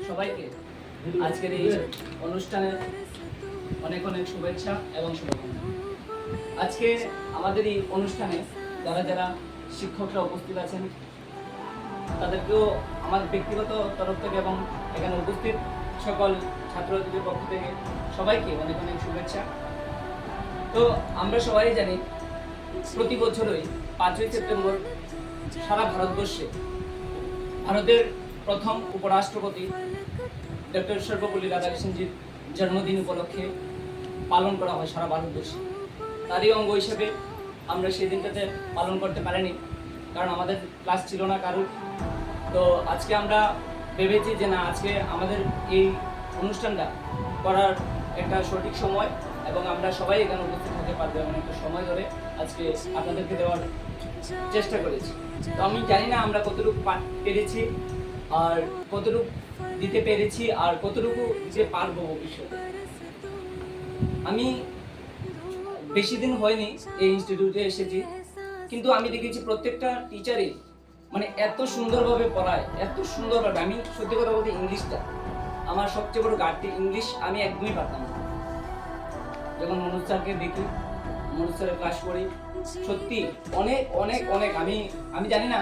সবাইকে আজকের এই অনুষ্ঠানে অনেক অনেক শুভেচ্ছা এবং শুভকামনা। আজকে আমাদের এই অনুষ্ঠানে যারা যারা শিক্ষকরা উপস্থিত আছেন তাদেরকেও আমার ব্যক্তিগত তরফ থেকে এবং এখানে উপস্থিত সকল ছাত্রছাত্রীদের পক্ষ থেকে সবাইকে অনেক অনেক শুভেচ্ছা। তো আমরা সবাই জানি প্রতি বছরই 5ই সেপ্টেম্বর সারা ভারতবর্ষে ভারতের প্রথম উপরাষ্ট্রপতি ডক্টর সর্বপল্লী রাধাকৃষ্ণনজির জন্মদিন উপলক্ষে পালন করা হয় সারা ভারতবর্ষে। তারই অঙ্গ হিসেবে আমরা সেই দিনটাতে পালন করতে পারিনি, কারণ আমাদের ক্লাস ছিল না কারোর। তো আজকে আমরা ভেবেছি যে না, আজকে আমাদের এই অনুষ্ঠানটা করার একটা সঠিক সময় এবং আমরা সবাই এখানে উপস্থিত হতে পারবো এমন একটা সময় ধরে আজকে আপনাদেরকে দেওয়ার চেষ্টা করেছি। তো আমি জানি না আমরা কতটুকু পেরেছি আর কতটুকু দিতে পেরেছি আর কতটুকু দিতে পারবো ভবিষ্যতে। আমি বেশি দিন হয়নি এই ইনস্টিটিউটে এসেছি, কিন্তু আমি দেখেছি প্রত্যেকটা টিচারই মানে এত সুন্দরভাবে পড়ায়, এত সুন্দরভাবে। আমি সত্যি কথা বলতে ইংলিশটা আমার সবচেয়ে বড় ঘাটতি। ইংলিশ আমি একদমই পারতাম না। যখন মনোজ স্যারকে দেখি, মনোজ স্যারের ক্লাস করি, সত্যি অনেক অনেক অনেক আমি জানি না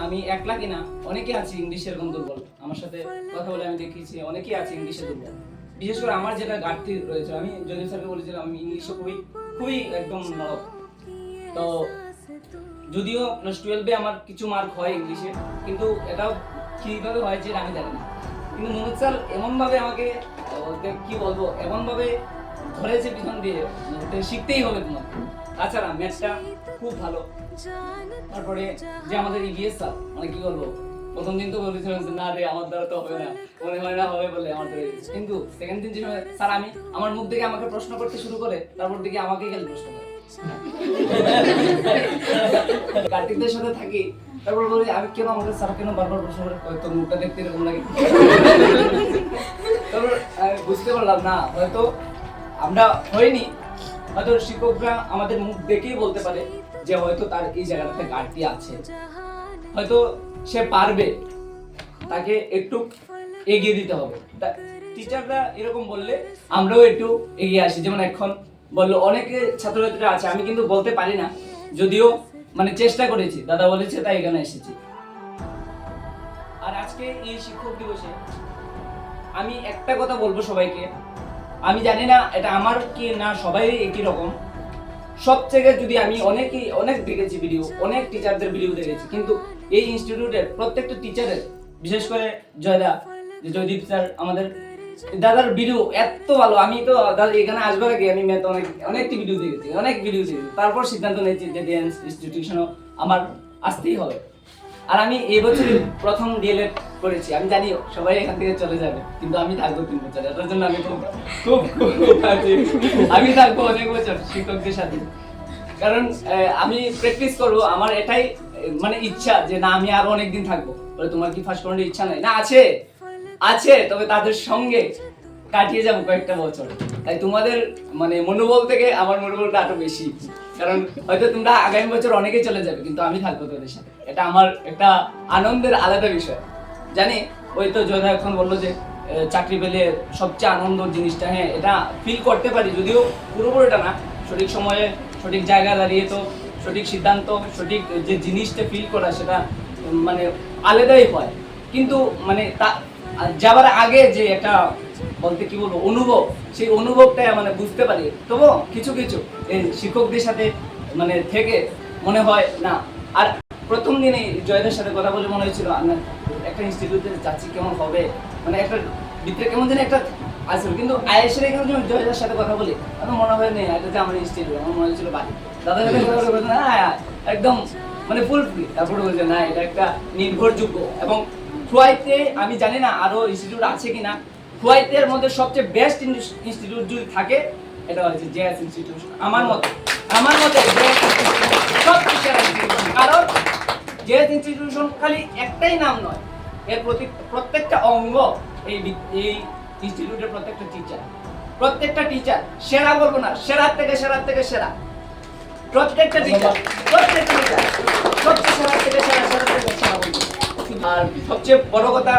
আমি একলা কিনা, অনেকে আছে ইংলিশের এরকম দুর্বল। আমার সাথে কথা বলে আমি দেখেছি অনেকেই আছে ইংলিশে দুর্বল। বিশেষ করে আমার যেটা ঘাটতি রয়েছে, আমি জয়দেব স্যারকে বলেছিলাম আমি ইংলিশে খুবই একদম নরক। তো যদিও ক্লাস 12-এ আমার কিছু মার্ক হয় ইংলিশে, কিন্তু এটাও কিভাবে হয় যে আমি জানি না। কিন্তু মনোজ স্যার এমনভাবে আমাকে কি বলবো, এমনভাবে ধরেছে পিছন দিয়ে, শিখতেই হবে তোমাকে। তাছাড়া ম্যাথটা খুব ভালো। তারপরে যে আমাদের ইভিএস স্যার, মানে কি বলবো, প্রথম দিন তো বলেছিলাম না রে আমার দ্বারা তো হবে না, মনে হয় না হবে বলে আমার দ্বারা। কিন্তু সেকেন্ড দিন যে স্যার আমার মুখ দেখে আমাকে প্রশ্ন করতে শুরু করে, তারপর দিকে আমাকেই গেলে প্রশ্ন করে। কার্তিকদের সাথে থাকি, তারপর বলি আমি কেন আমাদের স্যার কেন বারবার প্রশ্ন করে, হয়তো মুখটা দেখতে এরকম লাগে। তারপর বুঝতে পারলাম না, হয়তো আমরা হয়নি, হয়তো শিক্ষকরা আমাদের মুখ দেখেই বলতে পারে যে হয়তো তার এই জায়গাটাতে ঘাটতি আছে, হয়তো সে পারবে, তাকে একটু এগিয়ে দিতে হবে। টিচাররা এরকম বললে আমরাও একটু এগিয়ে আসি। যেমন এখন বললো অনেকে ছাত্রছাত্রীরা আছে, আমি কিন্তু বলতে পারি না, যদিও মানে চেষ্টা করেছি, দাদা বলেছে তাই এখানে এসেছি। আর আজকে এই শিক্ষক দিবসে আমি একটা কথা বলবো সবাইকে, আমি জানি না এটা আমার কি না সবাই একই রকম। সব থেকে যদি আমি অনেক দেখেছি ভিডিও, অনেক টিচারদের ভিডিও দেখেছি, কিন্তু এই ইনস্টিটিউটের প্রত্যেকটা টিচারের, বিশেষ করে জয়দীপ স্যার, আমাদের দাদার ভিডিও এত ভালো। আমি তো দাদা এখানে আসবার আগে আমি অনেকটি ভিডিও দেখেছি, তারপর সিদ্ধান্ত নিয়েছি যে ডিএনএস ইনস্টিটিউশনও আমার আসতেই হবে। আর আমি এই বছর প্রথম ডিএলএড করেছি। আমি জানি সবাই এখান থেকে চলে যাবে, কিন্তু আমি থাকবো 3 বছর। এটার জন্য আমি খুব আমি থাকবো অনেক বছর শিক্ষকদের সাথে, কারণ আমি প্র্যাকটিস করবো। আমার এটাই মানে ইচ্ছা যে না, আমি আরো অনেকদিন থাকবো। বলে তোমার কি ফার্স্ট পয়েন্টের ইচ্ছা নাই? না, আছে, তবে তাদের সঙ্গে কাটিয়ে যাবো কয়েকটা বছর। তাই তোমাদের মানে মনোবল থেকে আমার মনোবলটা আরো বেশি, কারণ হয়তো তোমরা আগামী বছর অনেকে চলে যাবে, কিন্তু আমি থাকবো তোদের সাথে। এটা আমার একটা আনন্দের আলাদা বিষয়। জানি ওই তো জয়দা এখন বললো যে চাকরি পেলে সবচেয়ে আনন্দ জিনিসটা, হ্যাঁ এটা ফিল করতে পারি, যদিও পুরোপুরিটা না। সঠিক সময়ে সঠিক জায়গায় দাঁড়িয়ে তো সঠিক সিদ্ধান্ত, সঠিক যে জিনিসটা ফিল করা, সেটা মানে আলাদাই হয়। কিন্তু মানে তা যাবার আগে যে একটা বলতে কি বলবো অনুভব, সেই অনুভবটা মানে বুঝতে পারি। তবু কিছু এই শিক্ষকদের সাথে মানে থেকে মনে হয় না। আর প্রথম দিনে জয়দের সাথে কথা বলে মনে হয়েছিল আমরা একটা ইনস্টিটিউটে যাচ্ছি, কেমন হবে, মানে একটা ভিতরে কেমন যেন একটা আসবে। কিন্তু আয়েসের এখানে যখন জয়দের সাথে কথা বলি, আমার মনে হয় না এটা যে আমার ইনস্টিটিউট, আমার মনে হয়েছিল বাড়ি। দাদার সাথে কথা বলে না একদম মানে ফুল ফ্রি। তারপরে বলছে না, এটা একটা নির্ভরযোগ্য। এবং খুয়াইতে আমি জানি না আরো ইনস্টিটিউট আছে কিনা, খুয়াইতের মধ্যে সবচেয়ে বেস্ট ইনস্টিটিউট যদি থাকে এটা হচ্ছে জেএস ইনস্টিটিউশন। আমার মতে কারণ জেএস ইনস্টিটিউশন খালি একটাই নাম নয়, এর প্রত্যেকটা অঙ্গ, এই ইনস্টিটিউটের প্রত্যেকটা টিচার সেরা বলবো না, সেরা থেকে সেরা। প্রত্যেকটা টিচার সবচেয়ে সেরা থেকে সেরা বলবো। আর সবচেয়ে বড় কথা,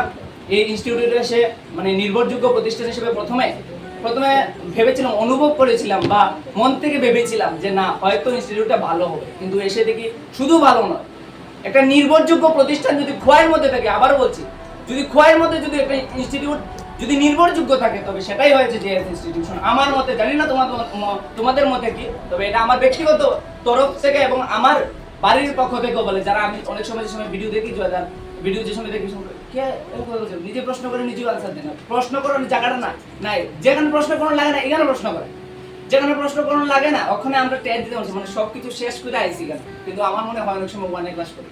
এই ইনস্টিটিউটে এসে মানে নির্ভরযোগ্য প্রতিষ্ঠান হিসেবে প্রথমে ভেবেছিলাম, অনুভব করেছিলাম বা মন থেকে ভেবেছিলাম যে না হয়তো ইনস্টিটিউটটা ভালো হবে, কিন্তু এসে দেখি শুধু ভালো নয়, একটা নির্ভরযোগ্য প্রতিষ্ঠান যদি খোয়াইয়ের মধ্যে থাকে, আবারও বলছি, যদি খোয়াইয়ের মধ্যে যদি একটা ইনস্টিটিউট যদি নির্ভরযোগ্য থাকে তবে সেটাই হয়েছে জেএস ইনস্টিটিউশন আমার মতে। জানি না তোমাদের মতে কি, তবে এটা আমার ব্যক্তিগত তরফ থেকে এবং আমার বাড়ির পক্ষ থেকেও বলে, যারা আমি অনেক সময় যে সময় ভিডিও দেখি, ভিডিও যে সময় দেখি কে নিজে প্রশ্ন করে নিজেও আনসার দেন, প্রশ্ন করার জায়গাটা না নাই, যেখানে প্রশ্ন করার লাগে না এখানে প্রশ্ন করে, যেখানে প্রশ্ন করার লাগে না ওখানে আমরা ট্যাগ দিতে পারছি, মানে সবকিছু শেষ করে আইসি কেন। কিন্তু আমার মনে হয় অনেক সময় ওয়ানে ক্লাস করি,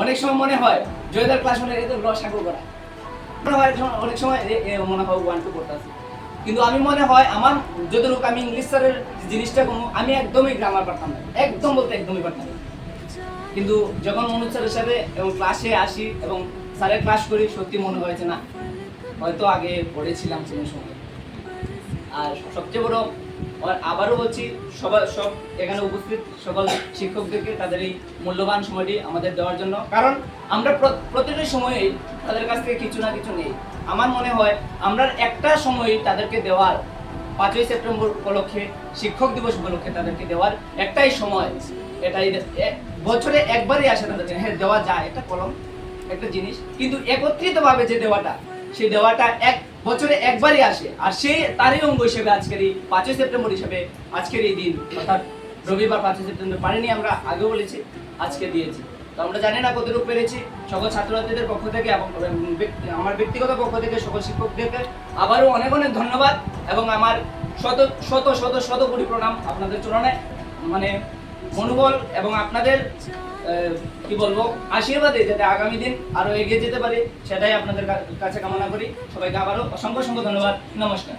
অনেক সময় মনে হয় জয়দার ক্লাস হলে এদের রস আগ্রহ করা মনে হয়, অনেক সময় মনে হয় 1-2 পড়তেছি। কিন্তু আমি মনে হয় আমার যতটুকু আমি ইংলিশ স্যারের জিনিসটা কোনো আমি একদমই গ্রামার পারতাম না, একদম বলতে একদমই পারতাম না। কিন্তু যখন মনোজ স্যারের সাথে এবং ক্লাসে আসি এবং স্যারের ক্লাস করি, সত্যি মনে হয়েছে না হয়তো আগে পড়েছিলাম কোনো সময়। আর সবচেয়ে বড় আবারও বলছি, সব এখানে উপস্থিত সকল শিক্ষকদেরকে তাদের এই মূল্যবান সময়টি আমাদের দেওয়ার জন্য, কারণ আমরা প্রতিটি সময়ে তাদের কাছ থেকে কিছু না কিছু নেই। আমার মনে হয় আমরা একটা সময় তাদেরকে দেওয়ার 5ই সেপ্টেম্বর উপলক্ষে, শিক্ষক দিবস উপলক্ষে তাদেরকে দেওয়ার একটাই সময়, এটাই বছরে একবারই আসে তাদেরকে, হ্যাঁ দেওয়া যায় একটা কলম একটা জিনিস, কিন্তু একত্রিতভাবে যে দেওয়াটা, সেই দেওয়াটা বছরে একবারই আসে। আর সেই তারই অঙ্গ হিসেবে আজকের এই 5ই সেপ্টেম্বর হিসেবে আজকের এই দিন, অর্থাৎ রবিবার 5ই সেপ্টেম্বর পারিনি আমরা, আগেও বলেছি, আজকে দিয়েছি। তো আমরা জানি না কতটুকু পেরেছি। সকল ছাত্রছাত্রীদের পক্ষ থেকে এবং আমার ব্যক্তিগত পক্ষ থেকে সকল শিক্ষকদেরকে আবারও অনেক অনেক ধন্যবাদ এবং আমার শত শত শত শত কোটি প্রণাম আপনাদের চরণে, মানে মনোবল এবং আপনাদের কি বলবো আশীর্বাদে যাতে আগামী দিন আরো এগিয়ে যেতে পারি সেটাই আপনাদের কাছে কামনা করি। সবাইকে আবারও অসংখ্য ধন্যবাদ। নমস্কার।